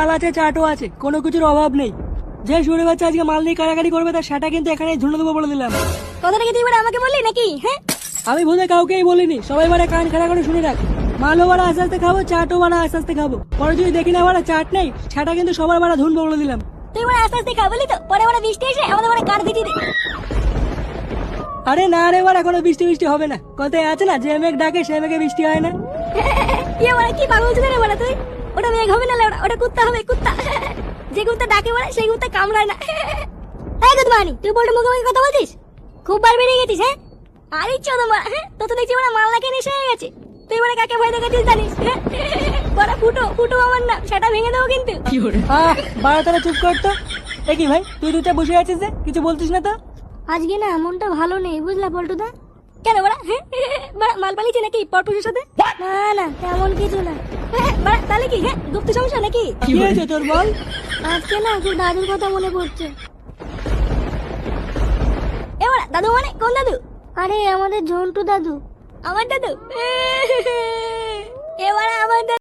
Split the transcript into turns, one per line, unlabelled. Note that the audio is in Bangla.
মাল আছে, চাটও আছে, কোনো কিছুর অভাব নেই। যে শুনে বাচ্চা আজকে মাল নিয়ে কারাকারি করবে তার সেটা কিন্তু এখানে ধুনে দেবো বলে দিলাম।
কথাটা কি তুই এবার আমাকে বললি নাকি? হ্যাঁ,
আমি ভুলে কাউকেই বলিনি, সবাই বারে কান খাড়া করে শুনে রাখ। মালও বাড়া আস্তে আস্তে খাবো, চাটও বাড়া আস্তে আস্তে খাবো। পরে যদি দেখি না বাড়া চাট নেই, সেটা কিন্তু সবার বাড়া ধুনবো বলে দিলাম।
তুই এবার আস্তে আস্তে খাবলি তো, পরে এবার বৃষ্টি এসে আমাদের মানে কার ভিজি দে।
আরে না রে বাড়া, কোনো বৃষ্টি বৃষ্টি হবে না। কথায় আছে না, যে মেঘ ডাকে সে মেঘে বৃষ্টি হয় না।
কি পাগল হচ্ছে রে বলা তুই? ওটা মেঘ হবে না, ওটা কুত্তা হবে, কুত্তা। যে কুত্তা ডাকে বলে সেই কুত্তা কামড়ায় না। এই গুদমানি, তুই বলতে মুখে মুখে কথা বলছিস? খুব বার বেরিয়ে গেছিস। হ্যাঁ, আরে চোদ মারা, হ্যাঁ তো তো দেখছি ওরা মাল না খেয়ে নেশা হয়ে গেছে। তুই বলে কাকে ভয় দেখাচ্ছিস জানিস? বড় ফুটো ফুটো আমার নাম, সেটা ভেঙে দেবো কিন্তু।
বাড়া তারা চুপ করতো। কি ভাই, তুই দুটা বসে আছিস যে কিছু বলছিস না তো?
আজকে না মনটা ভালো নেই, বুঝলা পল্টুদা? কেন বড়া? বড়া মাল পালিয়েছে নাকি পরপুষের সাথে? না না, তেমন কিছু না। বড়া তাহলে কি? হ্যাঁ, গুপ্ত সমস্যা নাকি?
কি হয়েছে তোর বল?
আজকে না খুব দাদুর কথা মনে পড়ছে। এবার দাদু মানে কোন দাদু? আরে আমাদের ঝন্টু দাদু। আমার দাদু? এবার আমার দাদু